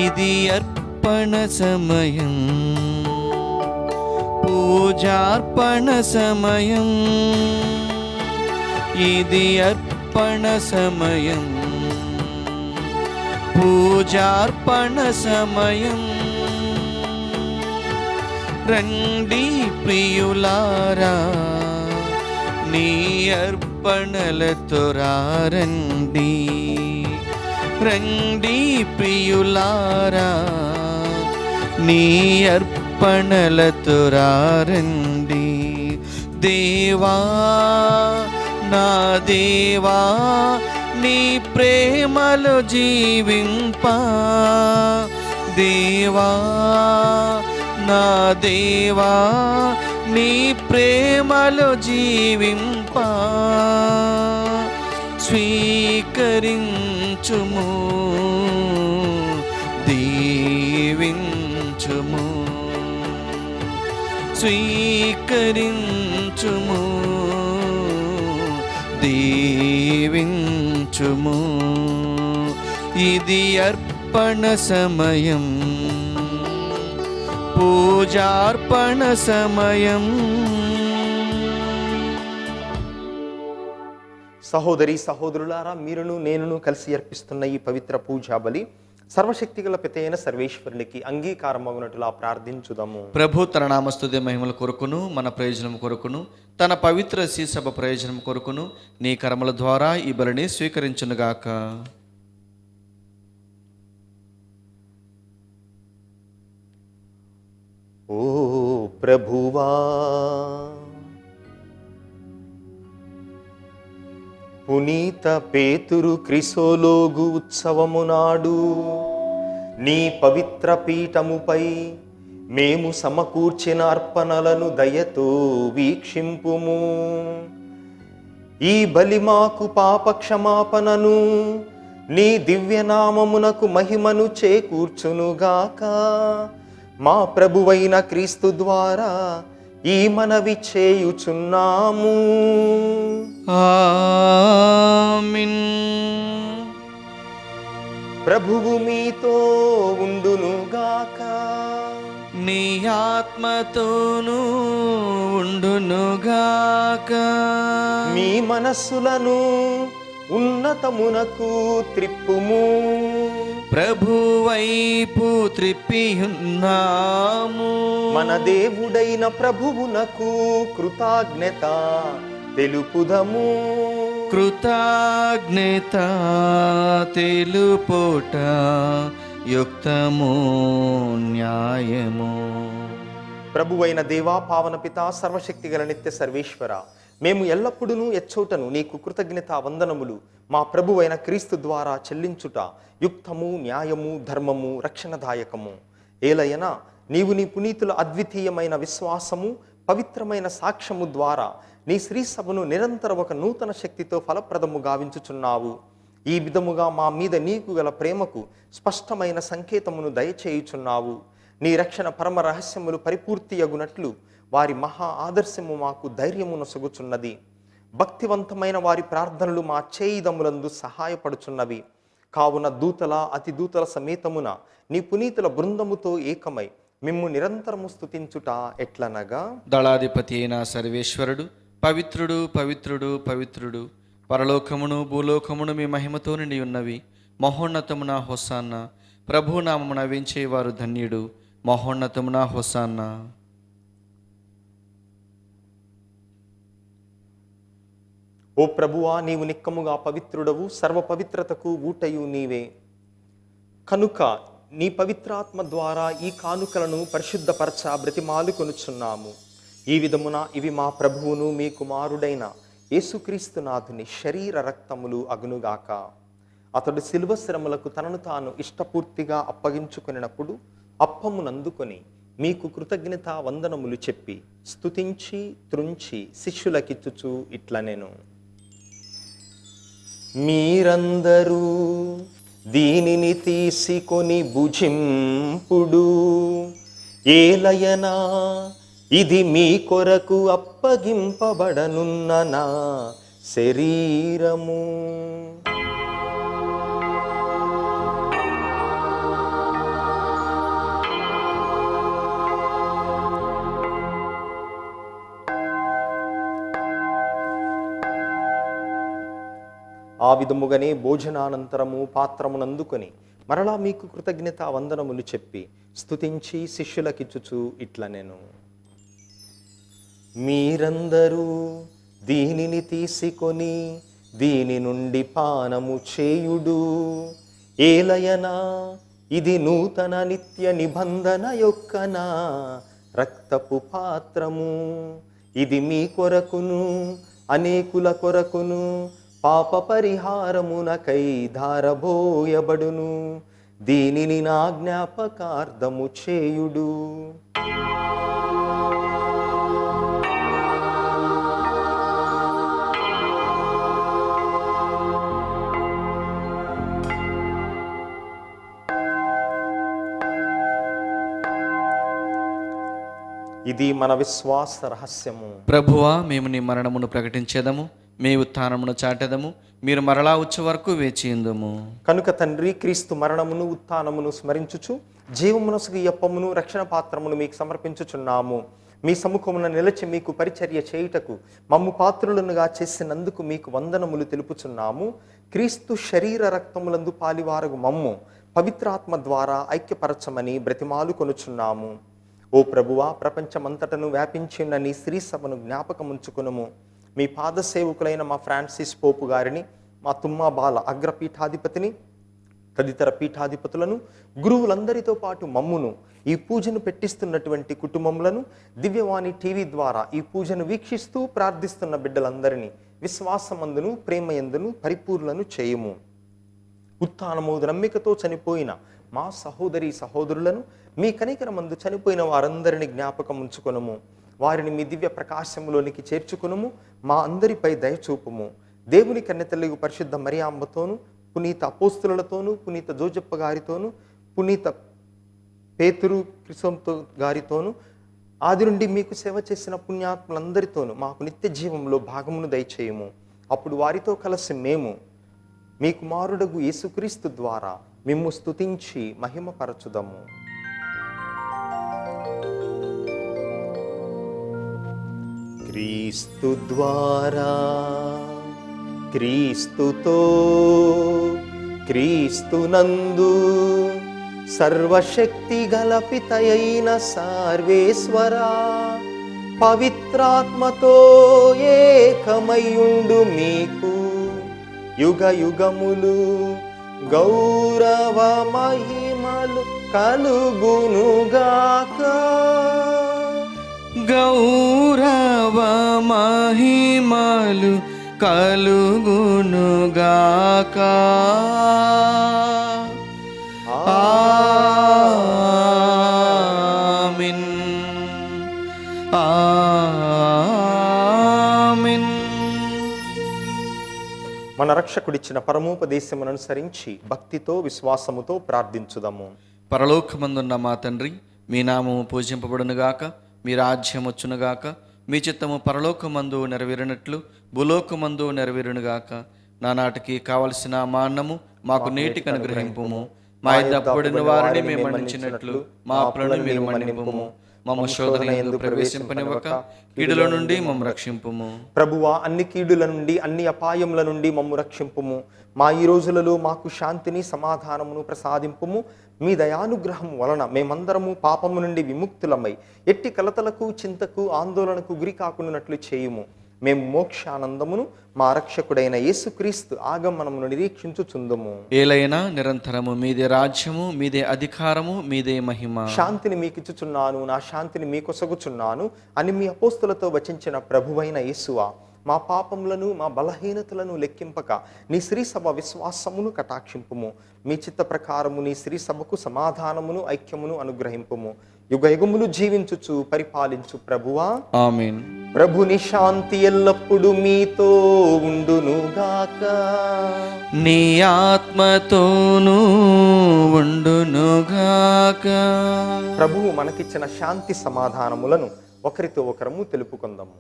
[SPEAKER 1] ఇది అర్పణ సమయం, పూజార్పణ సమయం. ఇది అర్పణ సమయం, పూజార్పణ సమయం. రండి ప్రియులారా, నీ అర్పణలతో రండి. రండి ప్రియులారా, నీ అర్పణలతో రండి. దేవా నా దేవా, నీ ప్రేమలో జీవింప. దేవా నా దేవా, నీ ప్రేమలో జీవింప. స్వీకరించుము, దీవించుము. స్వీకరించుము, దీవించుము. ఇది అర్పణ సమయం, పూజార్పణ సమయం.
[SPEAKER 2] సహోదరి సహోదరులారా, మీరును నేనును కలిసి అర్పిస్తున్న ఈ పవిత్ర పూజా బలి సర్వశక్తిగల పితైన సర్వేశ్వరునికి అంగీకారమగునట్లుగా ప్రార్థించుదాము.
[SPEAKER 1] ప్రభు తన నామస్తుతి మహిమల కొరకును, మన ప్రయోజనం కొరకును, తన పవిత్ర శ్రీసభ ప్రయోజనం కొరకును నీ కర్మల ద్వారా ఈ బలిని స్వీకరించునుగాక.
[SPEAKER 2] ఓ ప్రభువా, పునీత పేతురు క్రిసోలోగు ఉత్సవము నాడు నీ పవిత్ర పీఠముపై మేము సమకూర్చిన అర్పణలను దయతో వీక్షింపుము. ఈ బలి మాకు పాప క్షమాపణను, నీ దివ్యనామమునకు మహిమను చేకూర్చునుగాక. మా ప్రభువైన క్రీస్తు ద్వారా ఈ మనవి చేయుచున్నాము.
[SPEAKER 1] ఆమేన్.
[SPEAKER 2] ప్రభువు మీతో ఉండునుగాక.
[SPEAKER 1] నీ ఆత్మతోనూ ఉండునుగాక.
[SPEAKER 2] మీ మనస్సులను ఉన్నతమునకు త్రిప్పుము.
[SPEAKER 1] ప్రభు వైపు త్రిప్పియున్నాము.
[SPEAKER 2] మన దేవుడైన ప్రభువునకు కృతజ్ఞత తెలుపుదము.
[SPEAKER 1] కృతజ్ఞత తెలుపుట యుక్తము, న్యాయము.
[SPEAKER 2] ప్రభువైన దేవా, పావన పిత, సర్వశక్తి గల నిత్య సర్వేశ్వర, మేము ఎల్లప్పుడూ ఎచ్చోటను నీకు కృతజ్ఞత వందనములు మా ప్రభువైన క్రీస్తు ద్వారా చెల్లించుట యుక్తము, న్యాయము, ధర్మము, రక్షణదాయకము. ఏలయన నీవు నీ పునీతుల అద్వితీయమైన విశ్వాసము, పవిత్రమైన సాక్ష్యము ద్వారా నీ శ్రీసభను నిరంతరం ఒక నూతన శక్తితో ఫలప్రదము గావించుచున్నావు. ఈ విధముగా మా మీద నీకు గల ప్రేమకు స్పష్టమైన సంకేతమును దయచేయుచున్నావు. నీ రక్షణ పరమ రహస్యములు పరిపూర్తి అగునట్లు వారి మహా ఆదర్శము మాకు ధైర్యమును సొగుచున్నది. భక్తివంతమైన వారి ప్రార్థనలు మా చేయిదములందు సహాయపడుచున్నవి. కావున దూతల అతి దూతల సమేతమున నీ పునీతుల బృందముతో ఏకమై మిమ్ము నిరంతరము స్తుతించుట ఎట్లనగా,
[SPEAKER 1] దళాధిపతి అయిన సర్వేశ్వరుడు పవిత్రుడు పవిత్రుడు పవిత్రుడు, పరలోకమును భూలోకమును మీ మహిమతో నిండి ఉన్నవి. మహోన్నతమున హోసాన్న. ప్రభునామమున వేంచేవారు ధన్యుడు. మహోన్నతమున హోసాన్న.
[SPEAKER 2] ఓ ప్రభువా, నీవు నిక్కముగా పవిత్రుడవు, సర్వ పవిత్రతకు ఊటయు నీవే. కనుక నీ పవిత్రాత్మ ద్వారా ఈ కానుకలను పరిశుద్ధపరచ బ్రతిమాలు కొనుచున్నాము. ఈ విధమున ఇవి మా ప్రభువును మీ కుమారుడైన యేసుక్రీస్తునాథుని శరీర రక్తములు అగునుగాక. అతడు శిలువ శ్రమలకు తనను తాను ఇష్టపూర్తిగా అప్పగించుకొనినప్పుడు అప్పమునందుకొని మీకు కృతజ్ఞత వందనములు చెప్పి స్తుతించి త్రుంచి శిష్యులకిచ్చుచు ఇట్లనెను: మీరందరూ దీనిని తీసుకొని భుజింపుడు. ఏలయనా ఇది మీ కొరకు అప్పగింపబడనున్న నా శరీరము. ఆ విధముగానే భోజనానంతరము పాత్రమునందుకొని మరలా మీకు కృతజ్ఞత వందనములు చెప్పి స్తుతించి శిష్యులకిచ్చుచు ఇట్లనెను: మీరందరూ దీనిని తీసుకొని దీని నుండి పానము చేయుడు. ఏలయనా ఇది నూతన నిత్య నిబంధన యొక్క నా రక్తపు పాత్రము. ఇది మీ కొరకును అనేకుల కొరకును పాప పరిహారమునకై ధారబోయబడును. దీనిని నా జ్ఞాపకార్థము చేయుడు. ఇది మన విశ్వాస రహస్యము.
[SPEAKER 1] ప్రభువా, మేము నీ మరణమును ప్రకటించేదము, మీ ఉత్థానమును చాటెదము. మీరు మరలా వచ్చే వరకు వేచియుందుము.
[SPEAKER 2] కనుక తండ్రి, క్రీస్తు మరణమును ఉత్థానమును స్మరించుచు జీవమునసుగు అప్పమును రక్షణ పాత్రమును మీకు సమర్పించుచున్నాము. మీ సముఖమున నిలిచి మీకు పరిచర్య చేయుటకు మమ్ము పాత్రులనుగా చేసినందుకు మీకు వందనములు తెలుపుచున్నాము. క్రీస్తు శరీర రక్తములందు పాలివారగు మమ్ము పవిత్రాత్మ ద్వారా ఐక్యపరచమని బ్రతిమాలు కొనుచున్నాము. ఓ ప్రభువా, ప్రపంచమంతటను వ్యాపించిన నీ శ్రీ సభను జ్ఞాపకముంచుకునుము. మీ పాదసేవకులైన మా ఫ్రాన్సిస్ పోపు గారిని, మా తుమ్మా బాల అగ్రపీఠాధిపతిని, తదితర పీఠాధిపతులను, గురువులందరితో పాటు మమ్మును, ఈ పూజను పెట్టిస్తున్నటువంటి కుటుంబములను, దివ్యవాణి టీవీ ద్వారా ఈ పూజను వీక్షిస్తూ ప్రార్థిస్తున్న బిడ్డలందరినీ విశ్వాసమందును ప్రేమయందును పరిపూర్ణను చేయుము. ఉత్థానము నమ్మికతో చనిపోయిన మా సహోదరి సహోదరులను, మీ కనికరమందు చనిపోయిన వారందరిని జ్ఞాపకం ఉంచుకొనుము. వారిని మీ దివ్య ప్రకాశములోనికి చేర్చుకునుము. మా అందరిపై దయచూపుము. దేవుని కన్యతల్లి పరిశుద్ధ మరియమ్మతోను, పునీత అపోస్తులతోనూ, పునీత జోజప్ప గారితోనూ, పునీత పేతురు క్రిసోంతో గారితోనూ, ఆది నుండి మీకు సేవ చేసిన పుణ్యాత్ములందరితోనూ మాకు నిత్య జీవంలో భాగమును దయచేయము. అప్పుడు వారితో కలిసి మేము మీ కుమారుడగు యేసుక్రీస్తు ద్వారా మిమ్ము స్తుతించి మహిమపరచుదము. క్రీస్తు ద్వారా, క్రీస్తుతో, క్రీస్తునందు సర్వశక్తి గల పితయైన సర్వేశ్వరా, పవిత్రాత్మతో ఏకమయుండు మీకు యుగ యుగములు గౌరవ మహిమలు కలుగునుగాక.
[SPEAKER 1] గౌరవ మహిమలు కలుగునుగాక. ఆమేన్. ఆమేన్.
[SPEAKER 2] మన రక్షకుడిచ్చిన పరమోపదేశమును అనుసరించి భక్తితో విశ్వాసముతో ప్రార్థించుదాము.
[SPEAKER 1] పరలోకమందున్న మా తండ్రి, మీ నామము పూజింపబడునుగాక, మీ రాజ్యం వచ్చునుగాక, మీ చిత్తము పరలోకమందు నెరవేరినట్లు భూలోకమందు నెరవేరునుగాక. నానాటికి కావలసిన మా అన్నము మాకు నేటికి అనుగ్రహింపుము. మా యొద్ద అప్పుబడిన వారిని మేము మన్నించినట్లు మా అప్పులను మీరు మన్నింపుము. మమ్మ శోధన యందు ప్రవేశింపనివ్వక కీడుల నుండి మమ్మ రక్షింపుము.
[SPEAKER 2] ప్రభువా, అన్ని కీడుల నుండి అన్ని అపాయముల నుండి మమ్ము రక్షింపుము. మా ఈ రోజులలో మాకు శాంతిని సమాధానమును ప్రసాదింపుము. మీ దయానుగ్రహం వలన మేమందరము పాపము నుండి విముక్తులమై ఎట్టి కలతలకు చింతకు ఆందోళనకు గురి కాకుండానట్లు చేయుము. మేము మోక్షానందమును మా రక్షకుడైన యేసుక్రీస్తు ఆగమనమును నిరీక్షించుచుందుము.
[SPEAKER 1] ఏలైనా నిరంతరము మీదే రాజ్యము, మీదే అధికారము, మీదే మహిమ.
[SPEAKER 2] శాంతిని మీకిచ్చుచున్నాను, నా శాంతిని మీకొసగుచున్నాను అని మీ అపోస్తులతో వచించిన ప్రభువైన యేసువా, మా పాపములను మా బలహీనతలను లెక్కింపక నీ శ్రీ సభ విశ్వాసమును కటాక్షింపుము. మీ చిత్త ప్రకారము నీ శ్రీ సభకు సమాధానమును ఐక్యమును అనుగ్రహింపుము. యుగ యుగములు జీవించుచు పరిపాలించు ప్రభువా,
[SPEAKER 1] ఆమేన్.
[SPEAKER 2] ప్రభుని శాంతి ఎల్లప్పుడు మీతో ఉండునుగాక.
[SPEAKER 1] నీ ఆత్మతోనూ ఉండునుగాక.
[SPEAKER 2] ప్రభువు మనకిచ్చిన శాంతి సమాధానములను ఒకరితో ఒకరము తెలుపుకుందాము.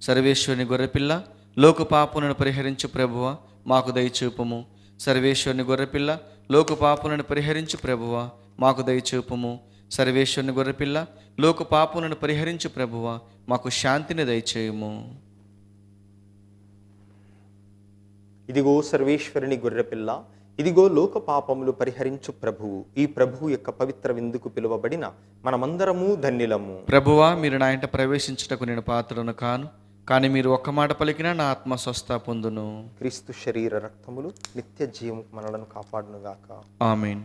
[SPEAKER 1] సర్వేశ్వరుని గొర్రెపిల్ల, లోక పాపములను పరిహరించు ప్రభువా, మాకు దయచూపుము. సర్వేశ్వరుని గొర్రెపిల్ల, లోక పాపములను పరిహరించు ప్రభువా, మాకు దయచూపుము. సర్వేశ్వరుని గొర్రెపిల్ల, లోక పాపములను పరిహరించు ప్రభువా, మాకు శాంతిని దయచేయుము.
[SPEAKER 2] ఇదిగో సర్వేశ్వరుని గొర్రెపిల్ల, ఇదిగో లోక పాపములు పరిహరించు ప్రభువు. ఈ ప్రభువు యొక్క పవిత్ర విందుకు పిలువబడిన మనమందరము ధన్యులము.
[SPEAKER 1] ప్రభువా, మీరు నా ఇంట ప్రవేశించుటకు నేను పాత్రను కాను, కానీ మీరు ఒక్క మాట పలికినా నా ఆత్మ స్వస్థ పొందును.
[SPEAKER 2] క్రీస్తు శరీర రక్తములు నిత్య జీవం మనలను కాపాడునుగాక.
[SPEAKER 1] ఆమేన్.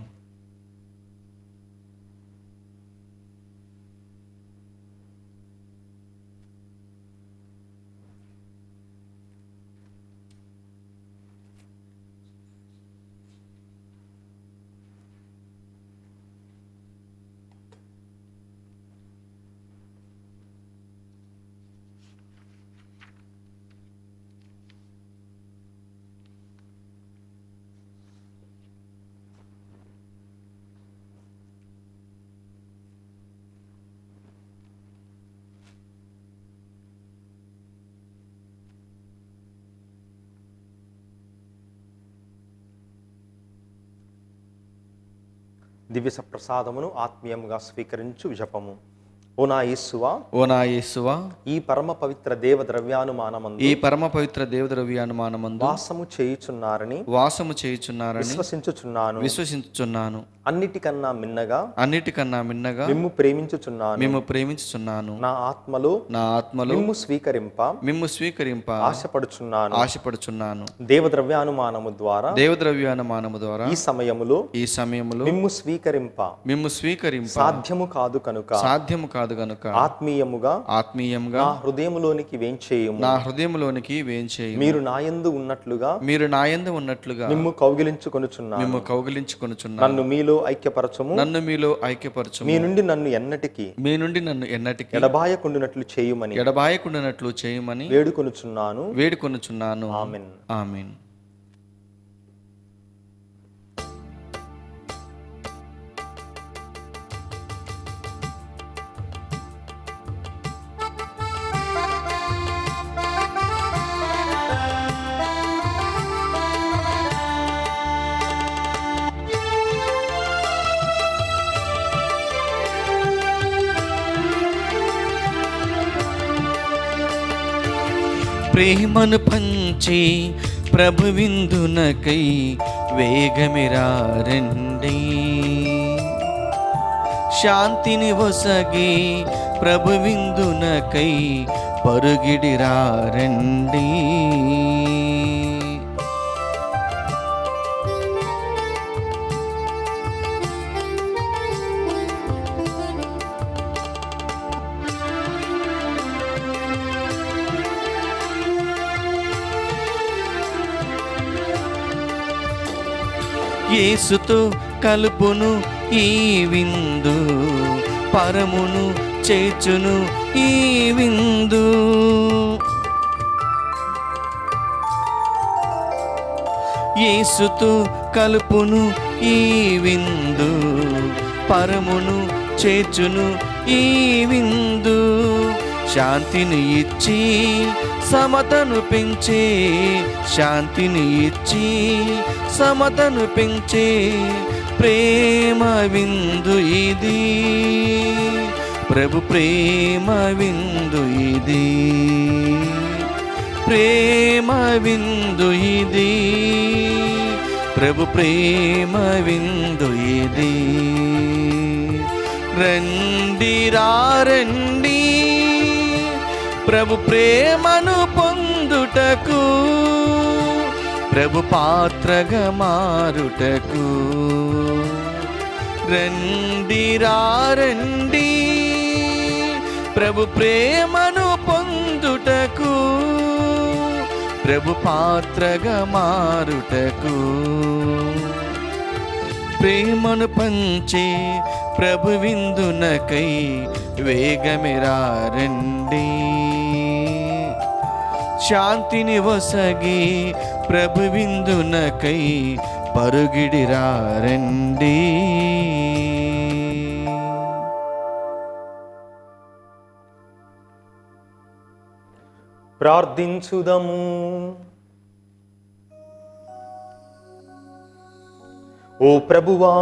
[SPEAKER 2] దివ్య సప్రసాదమును ఆత్మీయముగా స్వీకరించు జపము. ఓ నా యేసువా,
[SPEAKER 1] ఓ నా యేసువా,
[SPEAKER 2] ఈ పరమ పవిత్ర దేవ ద్రవ్యానుమానమందు
[SPEAKER 1] ఈ పరమ పవిత్ర దేవద్రవ్యానుమానమందు
[SPEAKER 2] వాసము చేయుచున్నారని
[SPEAKER 1] విశ్వసించుచున్నాను.
[SPEAKER 2] అన్నిటికన్నా మిన్నగా మిమ్ము ప్రేమించుచున్నాను. నా ఆత్మలో మిమ్ము స్వీకరింప ఆశపడుచున్నాను. దేవద్రవ్యానుమానము ద్వారా
[SPEAKER 1] ఈ సమయములో
[SPEAKER 2] మిమ్ము స్వీకరింప సాధ్యము కాదు కనుక ఆత్మీయముగా
[SPEAKER 1] ఆత్మీయంగా
[SPEAKER 2] నా హృదయములోనికి వేంచేయుము. మీరు నాయందు ఉన్నట్లుగా మిమ్ము కౌగిలించుకొనుచున్నాను. నన్ను మీలో ఐక్యపరచుము. మీ నుండి నన్ను ఎన్నటికీ ఎడబాయకుండునట్లు చేయమని వేడుకొనుచున్నాను. ఆమేన్.
[SPEAKER 1] ఆమేన్. ప్రేమను పంచి ప్రభు విందునకై వేగమిరారండి. శాంతిని వసగి ప్రభు విందునకై పరుగిడిరారండి. యేసుతో కలుపును ఈ విందు, పరమును చేర్చును ఈ విందు. యేసుతో కలుపును ఈ విందు, పరమును చేర్చును ఈ విందు. శాంతిని ఇచ్చి సమతను పెంచే, సమతను పెంచే ప్రేమ విందు ఇది. ప్రభు ప్రేమ విందు ఇది, ప్రేమ విందు ఇది. ప్రభు ప్రేమ విందు ఇది. రండి రండి ప్రభు ప్రేమను పొందుటకు, ప్రభు పాత్రగా మారుటకు. రండి రండి ప్రభు ప్రేమను పొందుటకు, ప్రభు పాత్రగా మారుటకు. ప్రేమను పంచే ప్రభు విందునకై వేగమిరా రండి. శాంతిని వసగి ప్రభు విందునకై పరుగిడిరా రండి.
[SPEAKER 2] ప్రార్థించుదము. ఓ ప్రభువా,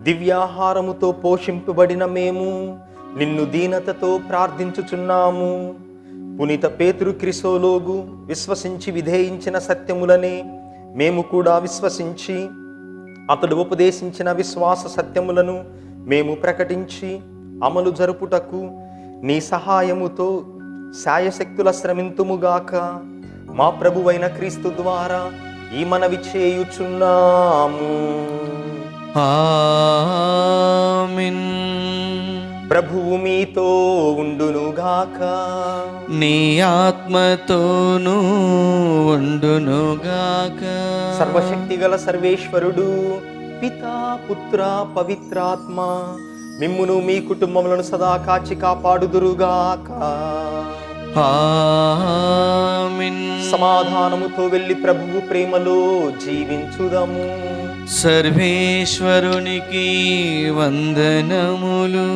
[SPEAKER 2] దివ్యాహారముతో పోషింపబడిన మేము నిన్ను దీనతతో ప్రార్థించుచున్నాము. పునీత పేతురు క్రిసోలోగు విశ్వసించి విధేయించిన సత్యములనే మేము కూడా విశ్వసించి, అతడు ఉపదేశించిన విశ్వాస సత్యములను మేము ప్రకటించి అమలు జరుపుటకు నీ సహాయముతో శాయశక్తుల శ్రమింతుముగాక. మా ప్రభువైన క్రీస్తు ద్వారా ఈ మనవి చేయుచున్నాము.
[SPEAKER 1] ఆమేన్.
[SPEAKER 2] ప్రభువు మీతో ఉండునుగాక.
[SPEAKER 1] నీ ఆత్మతోనూ ఉండునుగాక.
[SPEAKER 2] సర్వశక్తిగల సర్వేశ్వరుడు పితా పుత్ర పవిత్రాత్మ మిమ్మును మీ కుటుంబములను సదా కాచి కాపాడుదురుగాక.
[SPEAKER 1] ఆమేన్.
[SPEAKER 2] సమాధానముతో వెళ్ళి ప్రభువు ప్రేమలో జీవించుదము.
[SPEAKER 1] సర్వేశ్వరునికి వందనములు.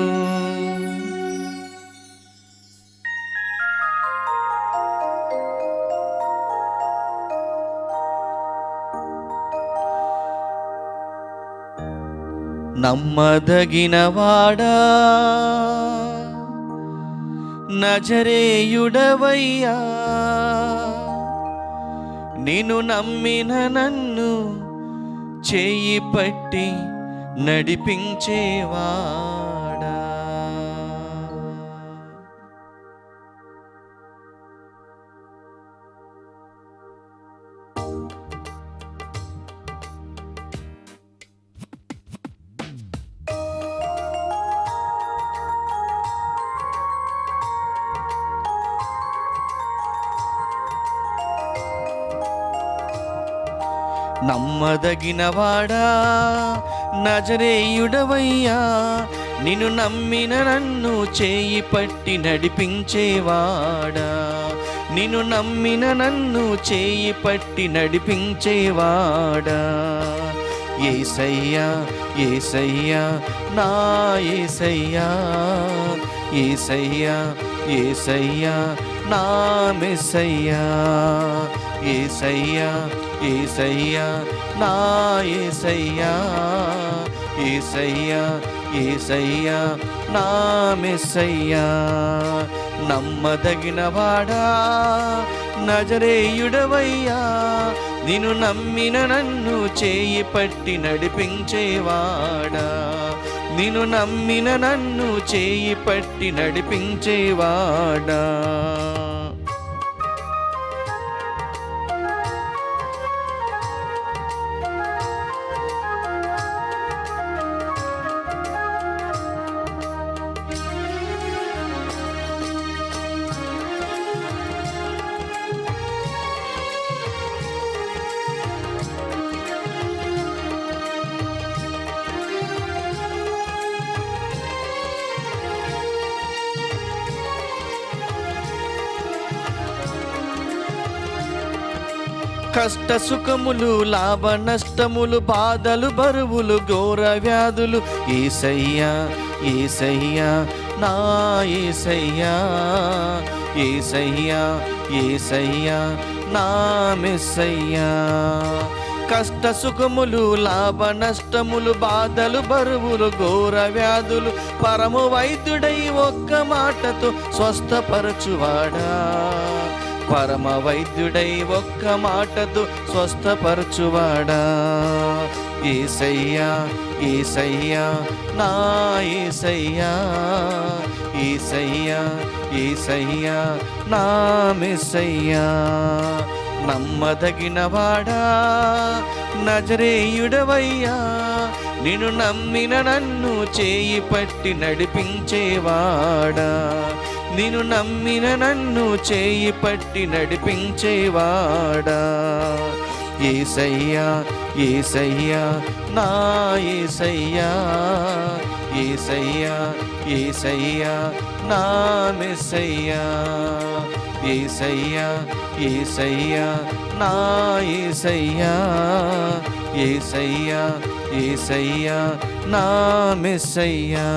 [SPEAKER 1] నమ్మదగినవాడా, నజరేయుడవయ్యా, నిన్ను నమ్మిన నన్ను చేయి పట్టి నడిపించేవాడా. నమ్మదగినవాడా, నజరేయుడవయ్యా, నిన్ను నమ్మిన నన్ను చేయి పట్టి నడిపించేవాడా, నిన్ను నమ్మిన నన్ను చేయి పట్టి నడిపించేవాడా. యేసయ్యా యేసయ్యా నా యేసయ్యా, యేసయ్యా యేసయ్యా నా మెస్సయ్యా, యేసయ్యా యేసయ్యా నా యేసయ్యా, యేసయ్యా యేసయ్యా నా మెస్సయ్యా. నమ్మదగినవాడా, నజరేయుడవయ్యా, నిన్ను నమ్మిన నన్ను చేయి పట్టి నడిపించేవాడా, నిన్ను నమ్మిన నన్ను చేయి పట్టి నడిపించేవాడా. కష్ట సుఖములు, లాభ నష్టములు, బాధలు, బరువులు, ఘోర వ్యాధులు, యేసయ్యా యేసయ్యా నా యేసయ్యా, యేసయ్యా యేసయ్యా నా మెస్సయ్యా. కష్ట సుఖములు, లాభ నష్టములు, బాధలు, బరువులు, ఘోర వ్యాధులు, పరము వైద్యుడై ఒక్క మాటతో స్వస్థపరచువాడా, పరమ వైద్యుడై ఒక్క మాటతో స్వస్థపరచువాడా. యేసయ్యా యేసయ్యా నా యేసయ్యా, యేసయ్యా యేసయ్యా నా మెస్సయ్యా. నమ్మదగినవాడా నజరేయుడవయ్యా, నిన్ను నమ్మిన నన్ను చేయి పట్టి నడిపించేవాడా, నిన్ను నమ్మిన నన్ను చేయి పట్టి నడిపించేవాడా. యేసయ్యా యేసయ్యా నా యేసయ్యా, యేసయ్యా యేసయ్యా నా మెస్సయ్యా, యేసయ్యా యేసయ్యా నా యేసయ్యా, యేసయ్యా యేసయ్యా నా మెస్సయ్యా.